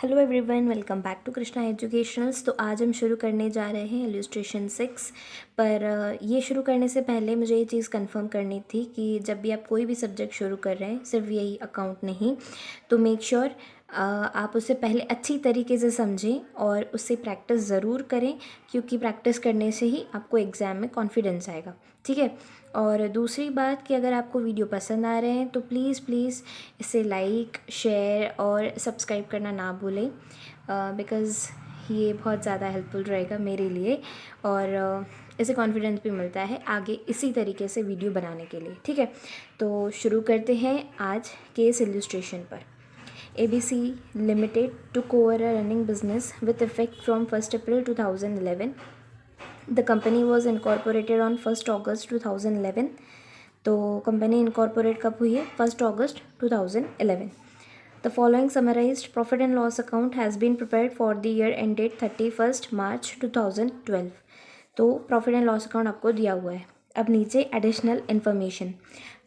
Hello everyone, welcome back to Krishna educationals. तो आज हम शुरू करने जा रहे हैं इलस्ट्रेशन 6 पर। ये शुरू करने से पहले मुझे ये चीज़ कंफर्म करनी थी कि जब भी आप कोई भी सब्जेक्ट शुरू कर रहे हैं, सिर्फ यही अकाउंट नहीं, तो मेक श्योर आप उसे पहले अच्छी तरीके से समझें और उससे प्रैक्टिस ज़रूर करें, क्योंकि प्रैक्टिस करने से ही आपको एग्ज़ाम में कॉन्फिडेंस आएगा। ठीक है। और दूसरी बात कि अगर आपको वीडियो पसंद आ रहे हैं तो प्लीज़ इसे लाइक, शेयर और सब्सक्राइब करना ना भूलें, बिकॉज़ ये बहुत ज़्यादा हेल्पफुल रहेगा मेरे लिए और इससे कॉन्फिडेंस भी मिलता है आगे इसी तरीके से वीडियो बनाने के लिए। ठीक है, तो शुरू करते हैं आज केस इलस्ट्रेशन पर। ABC Limited took over a running business with effect from 1st April 2011. The company was incorporated on 1st August 2011. तो कंपनी इनकॉर्पोरेट कब हुई है? 1st August 2011. The following summarized profit and loss account has been prepared for the year ended 31st March 2012. तो profit and loss account आपको दिया हुआ है। अब नीचे additional information.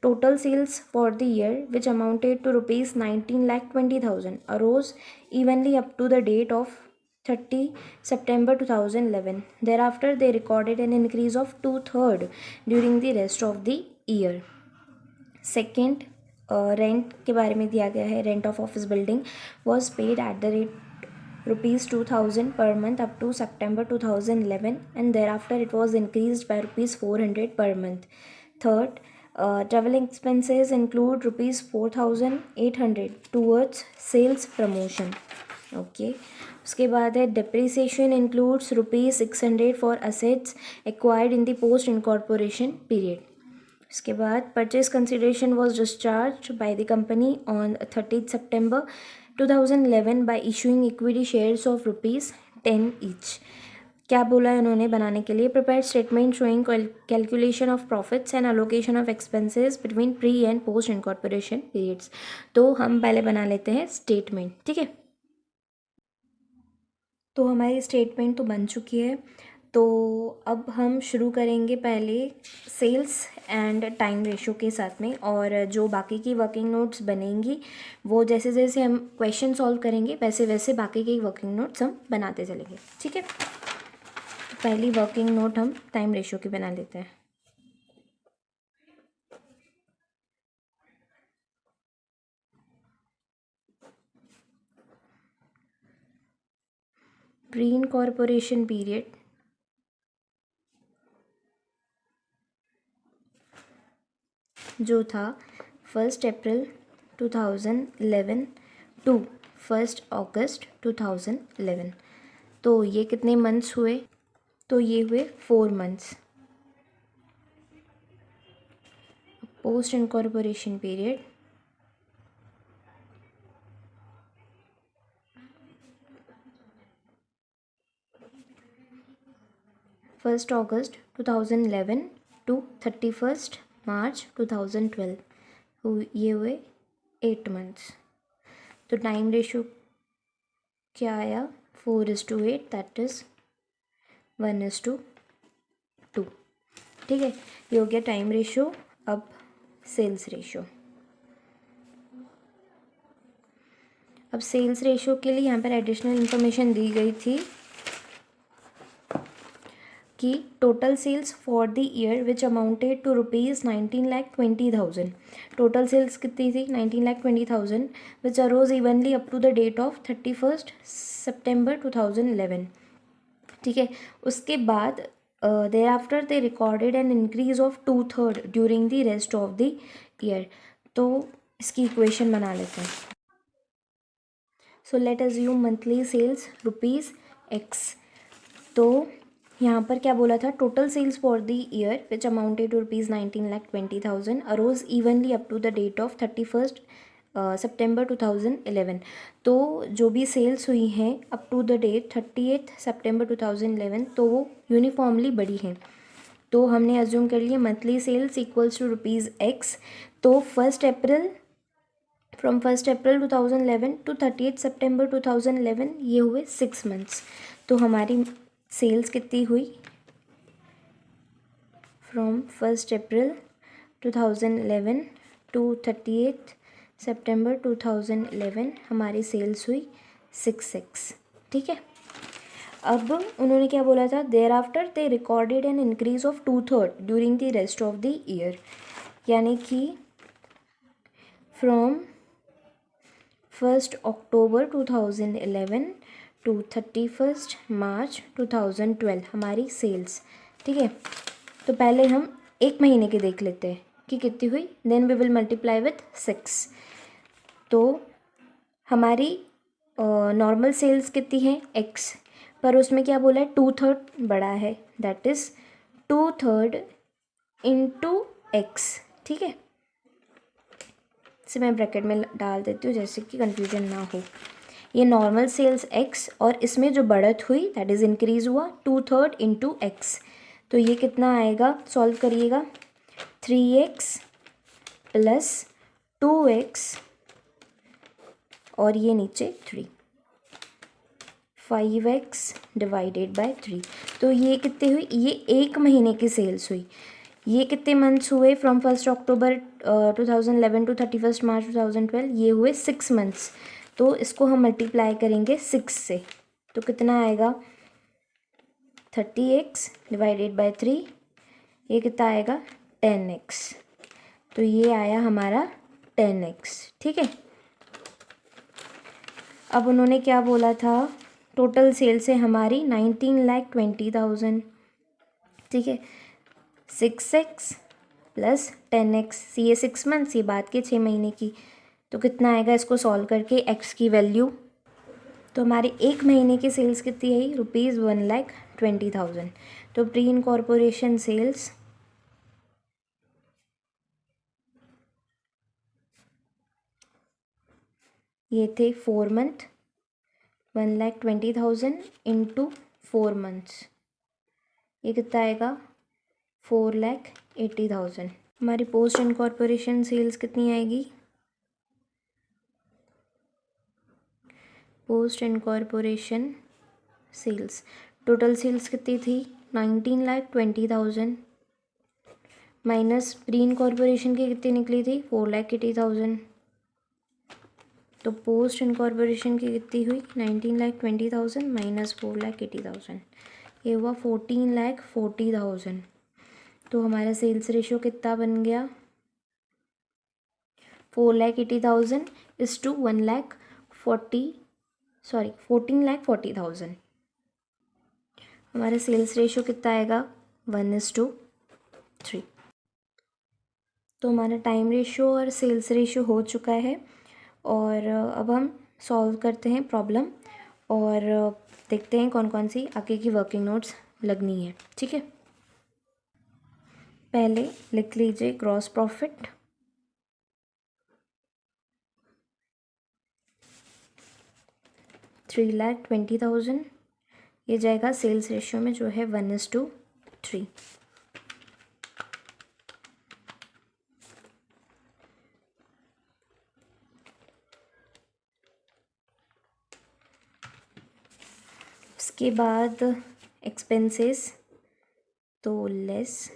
Total sales for the year which amounted to ₹19,20,000 arose evenly up to the date of 30 September 2011. Thereafter, they recorded an increase of 2/3 during the rest of the year. Second, rent के बारे में दिया गया है। Rent of office building was paid at the rate ₹2,000 per month up to September 2011, and thereafter it was increased by ₹400 per month. Third, traveling expenses include ₹4,800 towards sales promotion. Okay. उसके बाद है depreciation includes ₹600 for assets acquired in the post incorporation period. उसके बाद purchase consideration was discharge by the company on 30 September 2011 bye issuing equity shares of ₹10 each. क्या बोला है उन्होंने बनाने के लिए? Prepare statement showing calculation of profits and allocation of expenses between pre and post incorporation periods. तो हम पहले बना लेते हैं स्टेटमेंट। ठीक है, तो हमारी स्टेटमेंट तो बन चुकी है। तो अब हम शुरू करेंगे पहले सेल्स एंड टाइम रेशो के साथ में, और जो बाकी की वर्किंग नोट्स बनेंगी वो जैसे जैसे हम क्वेश्चन सॉल्व करेंगे वैसे वैसे बाकी की वर्किंग नोट्स हम बनाते चलेंगे। ठीक है, तो पहली वर्किंग नोट हम टाइम रेशो की बना लेते हैं। प्री इनकॉर्पोरेशन पीरियड जो था 1 अप्रैल 2011 टू 1 अगस्त 2011। तो ये कितने मंथ्स हुए? तो ये हुए 4 months. Post incorporation period first August 2011 to 31 March 2012 ये हुए 8 मंथ्स। तो टाइम रेशो क्या आया? 4:8, दैट इज़ 1:2। ठीक है, ये हो गया टाइम रेशो। अब सेल्स रेशो। अब सेल्स रेशो के लिए यहाँ पर एडिशनल इन्फॉर्मेशन दी गई थी कि total sales for the year which amounted to ₹19,20,000। Total sales कितनी थी? 19,20,000 which arose evenly up to the date of 31 September 2011। ठीक है, उसके बाद there after they recorded an increase of 2/3 during the rest of the year. तो इसकी equation बना लेते हैं। So let assume monthly sales ₹X। तो यहाँ पर क्या बोला था? Total sales for the year which amounted to ₹19,20,000 arose evenly up to the date of 31 September 2011। तो जो भी सेल्स हुई हैं up to the date 30 September 2011, तो वो यूनिफॉर्मली बढ़ी हैं। तो हमने अज्यूम कर लिया monthly sales equals to ₹X। तो 1 April from 1 April 2011 to 30 September 2011 ये हुए 6 मंथ्स। तो हमारी सेल्स कितनी हुई? फ्रॉम 1 अप्रैल 2011 टू 30 September 2011 हमारी सेल्स हुई 6x। ठीक है, अब उन्होंने क्या बोला था, there after they recorded an increase of 2/3 during the rest of the year, यानी कि फ्रॉम 1 अक्टूबर 2011 टू 31 मार्च 2012 हमारी सेल्स। ठीक है, तो पहले हम एक महीने के देख लेते हैं कि कितनी हुई, then we will multiply with 6। तो हमारी नॉर्मल सेल्स कितनी है x, पर उसमें क्या बोला है 2/3 बड़ा है, दैट इज़ 2/3 इंटू एक्स। ठीक है, इसे मैं ब्रैकेट में डाल देती हूँ जैसे कि कंफ्यूजन ना हो। ये नॉर्मल सेल्स x और इसमें जो बढ़त हुई दैट इज़ इंक्रीज़ हुआ 2/3 इंटू एक्स। तो ये कितना आएगा, सॉल्व करिएगा, 3x प्लस 2x और ये नीचे 3, 5x डिवाइडेड बाय 3। तो ये कितनी हुई, ये एक महीने की सेल्स हुई। ये कितने मंथ्स हुए, फ्रॉम 1 अक्टूबर 2011 टू 31 मार्च 2012, ये हुए 6 मंथ्स। तो इसको हम मल्टीप्लाई करेंगे 6 से, तो कितना आएगा 30x डिवाइडेड बाय 3, ये कितना आएगा 10x। तो ये आया हमारा 10x। ठीक है, अब उन्होंने क्या बोला था, टोटल सेल्स है हमारी 19,20,000। ठीक है, 6x प्लस 10x, ये 6 मंथ्स, ये बाद के 6 महीने की। तो कितना आएगा इसको सॉल्व करके x की वैल्यू, तो हमारी एक महीने की सेल्स कितनी आई, ₹1,20,000। तो प्री इनकॉर्पोरेशन सेल्स ये थे 4 मंथ, 1,20,000 इंटू 4 मंथ्स, ये कितना आएगा 4,80,000। हमारी पोस्ट इनकॉर्पोरेशन सेल्स कितनी आएगी, post incorporation sales, total sales कितनी थी 19,20,000 माइनस प्री इनकॉर्पोरेशन की कितनी निकली थी 4,80,000। तो पोस्ट इनकॉर्पोरेशन की कितनी हुई 19,20,000 माइनस 4,80,000, ये हुआ 14,40,000। तो हमारा सेल्स रेशियो कितना बन गया 4,80,000 इज टू 14,40,000। हमारा सेल्स रेशियो कितना आएगा 1:3। तो हमारा टाइम रेशियो और सेल्स रेशियो हो चुका है, और अब हम सॉल्व करते हैं प्रॉब्लम और देखते हैं कौन कौन सी आगे की वर्किंग नोट्स लगनी है। ठीक है, पहले लिख लीजिए ग्रॉस प्रॉफिट, $3,20,000, ये जाएगा सेल्स रेशियो में जो है 1:3। उसके बाद एक्सपेंसेस, तो लेस,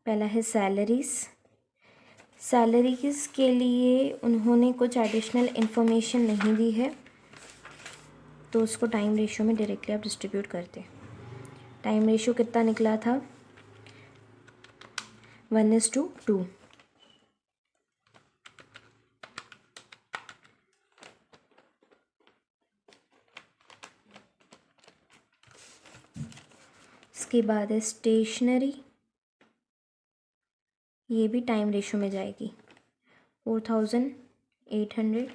पहला है सैलरीज़। सैलरीज़ के लिए उन्होंने कुछ एडिशनल इन्फॉर्मेशन नहीं दी है, तो उसको टाइम रेशियो में डायरेक्टली आप डिस्ट्रीब्यूट करते हैं। टाइम रेशियो कितना निकला था 1:2। इसके बाद है स्टेशनरी, ये भी टाइम रेशियो में जाएगी 4,800,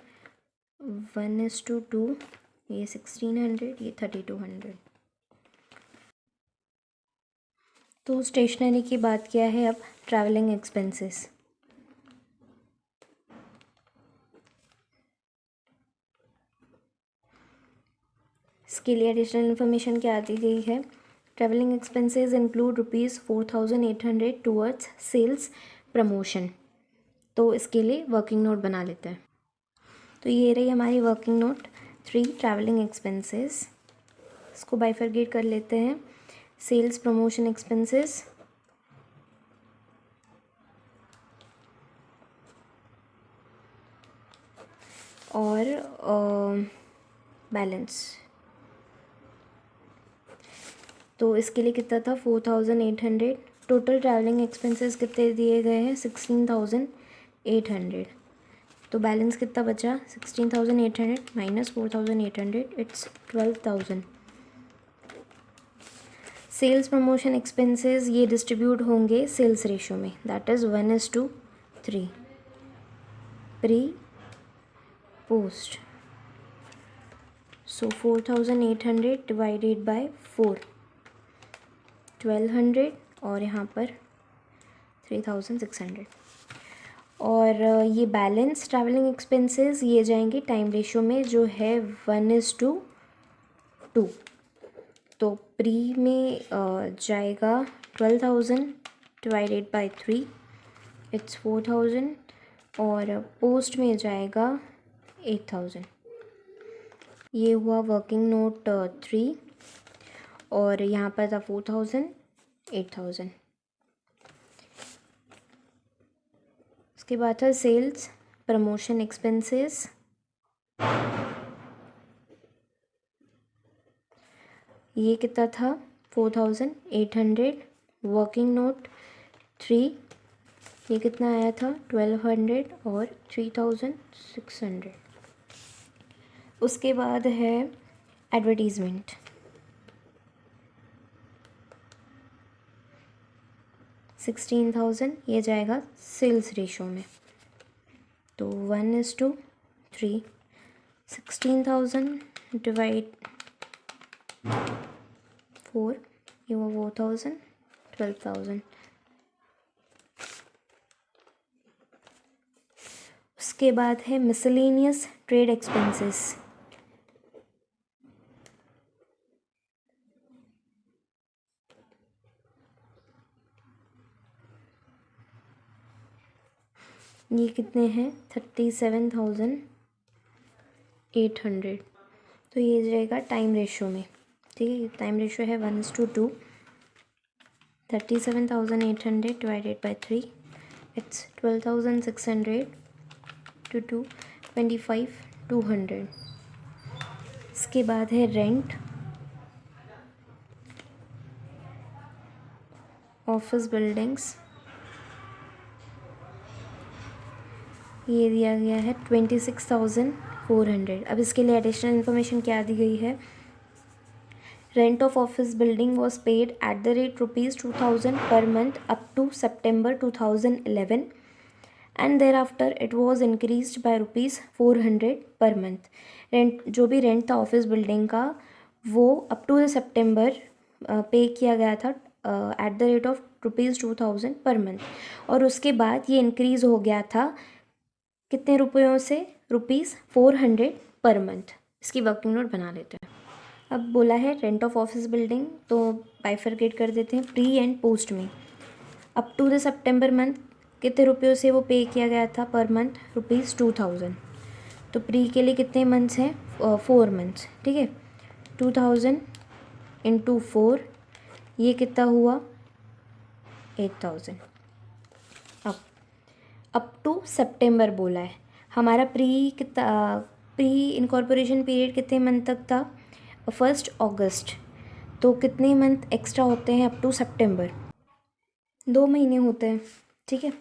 1:2, ये 1,600, ये 3,200। तो स्टेशनरी की बात किया है। अब ट्रैवलिंग एक्सपेंसेस, इसके लिए एडिशनल इन्फॉर्मेशन क्या दी गई है, travelling expenses include ₹4,800 towards sales promotion. तो इसके लिए वर्किंग नोट बना लेते हैं। तो ये रही हमारी वर्किंग नोट 3 ट्रैवलिंग एक्सपेंसेस। इसको बाइफरगेट कर लेते हैं। सेल्स प्रमोशन एक्सपेंसेस, और बैलेंस। तो इसके लिए कितना था 4800। टोटल ट्रैवलिंग एक्सपेंसेस कितने दिए गए हैं 16800। तो बैलेंस कितना बचा 16800 minus 4800, it's 12000। Sales promotion expenses ये डिस्ट्रीब्यूट होंगे सेल्स रेशो में, that is 1:3। Pre post, so 4800 divided by 4, 1200, और यहाँ पर 3600। और ये बैलेंस ट्रैवलिंग एक्सपेंसेस ये जाएंगे टाइम रेशो में जो है 1:2। तो प्री में जाएगा 12,000 डिवाइडेड बाय 3, इट्स 4,000, और पोस्ट में जाएगा 8,000। ये हुआ वर्किंग नोट 3, और यहाँ पर था 4,000, 8,000। उसके बाद था सेल्स प्रमोशन एक्सपेंसेस। ये कितना था 4,800। वर्किंग नोट 3, ये कितना आया था 1,200 और 3,600। उसके बाद है एडवर्टीज़मेंट। $16,000 ये जाएगा सेल्स रेशो में, तो 1:3। 16,000 डिवाइड 4, ये हुआ 4,000, 12,000। उसके बाद है मिसलेनियस ट्रेड एक्सपेंसेस। ये कितने हैं 37,800। तो ये जाएगा टाइम रेशो में, ठीक है। टाइम रेशो है 1:2। 37,800 डिवाइडेड बाय 3, इट्स 12,600 to 25,200। इसके बाद है रेंट, ऑफिस बिल्डिंग्स, ये दिया गया है 26,400। अब इसके लिए एडिशनल इन्फॉर्मेशन क्या दी गई है, rent of office building was paid at the rate ₹2,000 per month up to September 2011, and there after it was increased by ₹400 per month. Rent, जो भी रेंट था ऑफिस बिल्डिंग का, वो अप टू द सितंबर पे किया गया था eight the rate of ₹2,000 per month, और उसके बाद ये इंक्रीज़ हो गया था कितने रुपयों से ₹400 पर मंथ। इसकी वर्किंग नोट बना लेते हैं। अब बोला है रेंट ऑफ ऑफिस बिल्डिंग, तो बाइफरकेट कर देते हैं प्री एंड पोस्ट में। अप टू द सितंबर मंथ कितने रुपयों से वो पे किया गया था पर मंथ ₹2,000। तो प्री के लिए कितने मंथ्स हैं 4 मंथ्स, ठीक है। 2,000 इंटू 4, ये कितना हुआ 8,000। अब अप टू सितंबर बोला है, हमारा प्री कितना, प्री इनकॉर्पोरेशन पीरियड कितने मंथ तक था 1 अगस्त। तो कितने मंथ एक्स्ट्रा होते हैं अप टू सितंबर, 2 महीने होते हैं, ठीक है।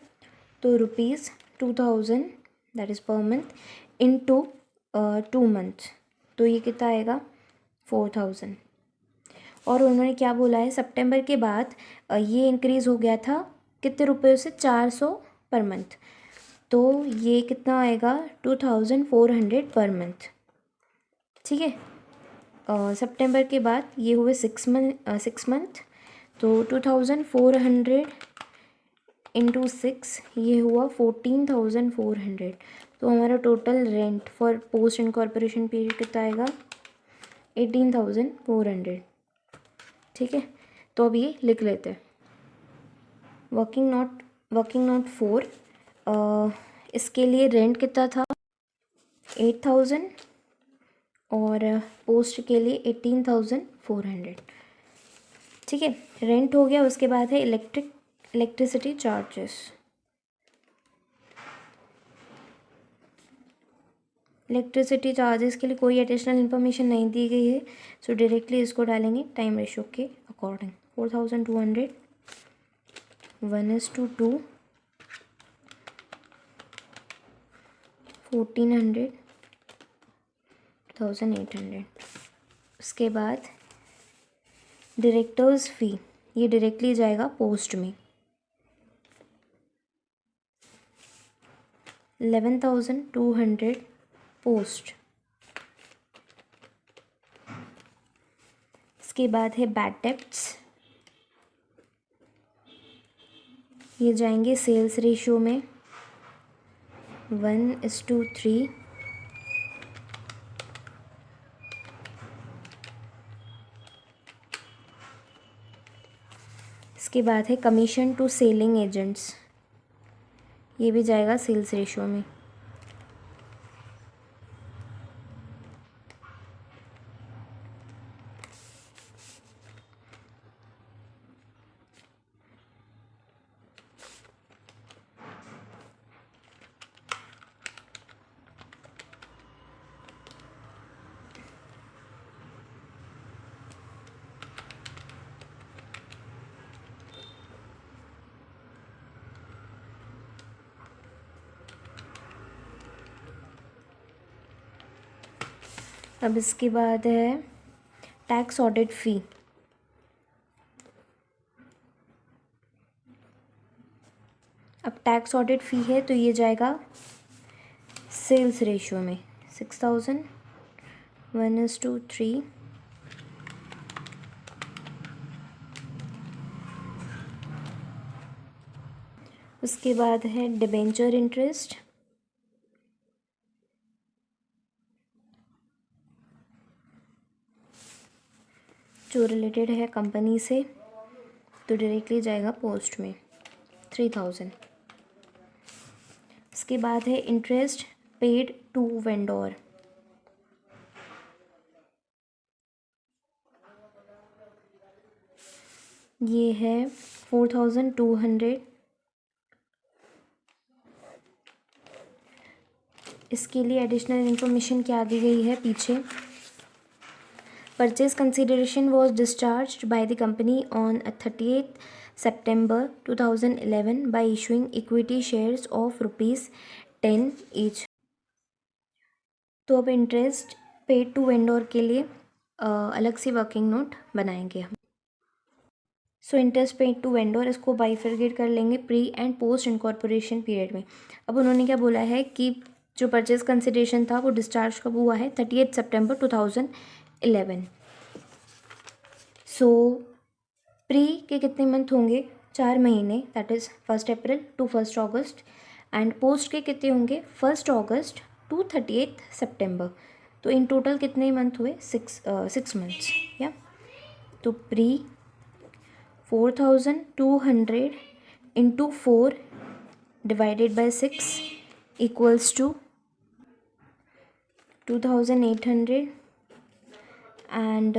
तो ₹2,000 that is per month into 2 month, तो ये कितना आएगा 4,000। और उन्होंने क्या बोला है सितंबर के बाद ये इंक्रीज़ हो गया था कितने रुपये से 400 पर मंथ, तो ये कितना आएगा 2,400 पर मंथ, ठीक है। सितंबर के बाद ये हुए 6 मंथ, तो 2,400 इंटू 6, ये हुआ 14,400। तो हमारा total rent for post incorporation period कितना आएगा 18,400, ठीक है। तो अब ये लिख लेते हैं। वर्किंग नोट 4, इसके लिए रेंट कितना था 8,000, और पोस्ट के लिए 18,400, ठीक है। रेंट हो गया। उसके बाद है इलेक्ट्रिसिटी चार्जेस। इलेक्ट्रिसिटी चार्जेस के लिए कोई एडिशनल इन्फॉर्मेशन नहीं दी गई है, सो डायरेक्टली इसको डालेंगे टाइम रेशो के अकॉर्डिंग। 4200 1:2, 1400, 1800। उसके बाद डायरेक्टर्स फ़ी, ये डायरेक्टली जाएगा पोस्ट में 11,200 पोस्ट। इसके बाद है बैड डेब्ट्स, ये जाएंगे सेल्स रेशियो में 1:3। इसके बाद है कमीशन टू सेलिंग एजेंट्स, ये भी जाएगा सेल्स रेशियो में। अब इसके बाद है टैक्स ऑडिट फ़ी, अब टैक्स ऑडिट फ़ी है तो ये जाएगा सेल्स रेशियो में 6,000 1:3। उसके बाद है डिबेंचर इंटरेस्ट, जो रिलेटेड है कंपनी से, तो डायरेक्टली जाएगा पोस्ट में 3,000। इसके बाद है इंटरेस्ट पेड टू वेंडर, ये है 4,200। इसके लिए एडिशनल इन्फॉर्मेशन क्या दी गई है पीछे। Purchase consideration was discharged by the company on 30th September 2011 by issuing equity shares of ₹10 each। तो अब इंटरेस्ट पेड टू वेंडर के लिए अलग से वर्किंग नोट बनाएंगे हम। So interest paid to vendor, इसको बाइफरगेट कर लेंगे pre and post incorporation period में। अब उन्होंने क्या बोला है कि जो परचेज कंसिडरेशन था वो डिस्चार्ज कब हुआ है 30th September 2011। सो प्री के कितने मंथ होंगे, 4 महीने, that is 1 April to 1 August। And post के कितने होंगे 1 August to 30th September। तो इन टोटल कितने मंथ हुए 6 मंथ्स या। तो pre 4,200 into 4 divided by 6 equals to 2,800 and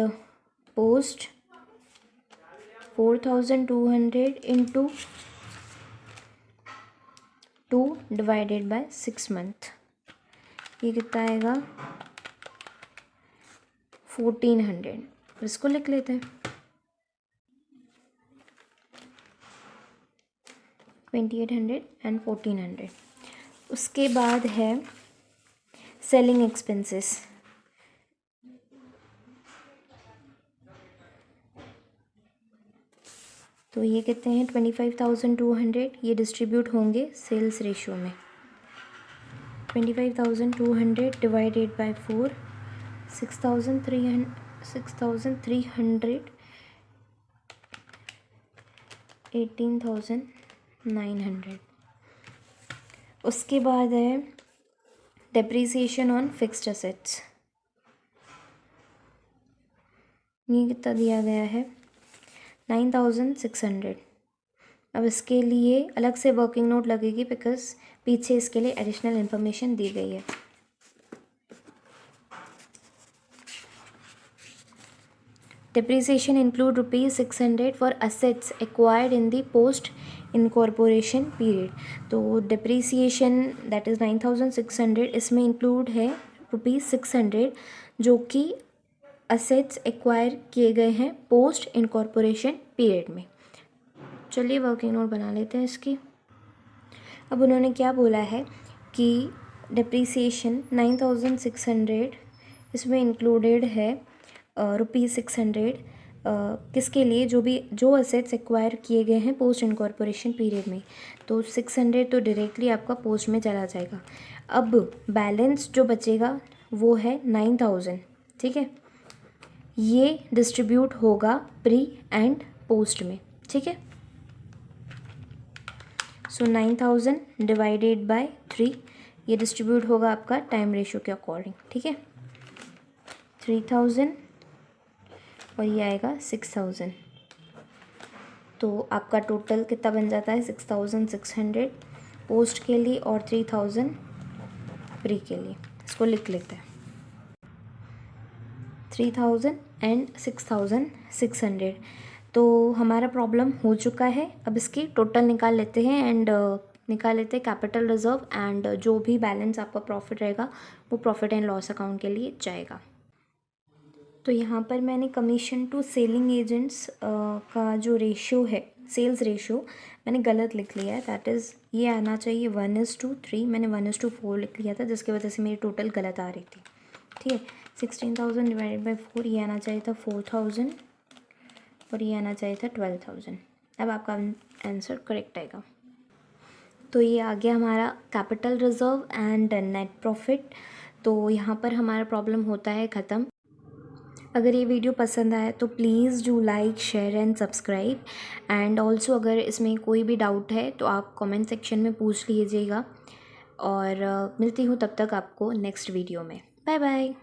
post 4,200 into 2 divided by 6 month, ये कितना आएगा 1,400। इसको लिख लेते हैं 2,800 and 1,400। उसके बाद है सेलिंग एक्सपेंसेस, तो ये कितने हैं 25,200, ये डिस्ट्रीब्यूट होंगे सेल्स रेशियो में 25,200 डिवाइडेड बाय 4 6,300 18,900। उसके बाद है डेप्रीसिएशन ऑन फिक्स्ड एसेट्स, ये कितना दिया गया है 9,600। अब इसके लिए अलग से वर्किंग नोट लगेगी बिकॉज पीछे इसके लिए एडिशनल इन्फॉर्मेशन दी गई है। Depreciation include ₹600 for assets acquired in the post incorporation period। तो depreciation that is 9,600 इसमें include है ₹600 जो कि असेट्स एक्वायर किए गए हैं पोस्ट इनकॉर्पोरेशन पीरियड में। चलिए वर्किंग नोट बना लेते हैं इसकी। अब उन्होंने क्या बोला है कि डिप्रिसिएशन 9600 इसमें इंक्लूडेड है ₹600 किसके लिए, जो असेट्स एक्वायर किए गए हैं पोस्ट इनकॉर्पोरेशन पीरियड में। तो 600 तो डायरेक्टली आपका पोस्ट में चला जाएगा। अब बैलेंस जो बचेगा वो है 9000, ठीक है। ये डिस्ट्रीब्यूट होगा प्री एंड पोस्ट में, ठीक है। सो 9000 डिवाइडेड बाय 3 ये डिस्ट्रीब्यूट होगा आपका टाइम रेशियो के अकॉर्डिंग, ठीक है। 3000 और ये आएगा 6000। तो आपका टोटल कितना बन जाता है 6600 पोस्ट के लिए और 3000 प्री के लिए। इसको लिख लेते हैं 3000 एंड 6600। तो हमारा प्रॉब्लम हो चुका है। अब इसकी टोटल निकाल लेते हैं एंड निकाल लेते हैं कैपिटल रिजर्व एंड जो भी बैलेंस आपका प्रॉफिट रहेगा वो प्रॉफिट एंड लॉस अकाउंट के लिए जाएगा। तो यहाँ पर मैंने कमीशन टू सेलिंग एजेंट्स का जो रेशियो है, सेल्स रेशियो, मैंने गलत लिख लिया है। दैट इज़ ये आना चाहिए 1:3, मैंने 1:4 लिख लिया था जिसकी वजह से मेरी टोटल गलत आ रही थी, ठीक है। 16000 डिवाइडेड बाई 4 ये आना चाहिए था 4000 और ये आना चाहिए था 12000। अब आपका आंसर करेक्ट आएगा। तो ये आ गया हमारा capital reserve and net profit. तो यहाँ पर हमारा प्रॉब्लम होता है ख़त्म। अगर ये वीडियो पसंद आए तो please do like, share and subscribe and also अगर इसमें कोई भी डाउट है तो आप कमेंट सेक्शन में पूछ लीजिएगा। और मिलती हूँ तब तक आपको नेक्स्ट वीडियो में। Bye bye.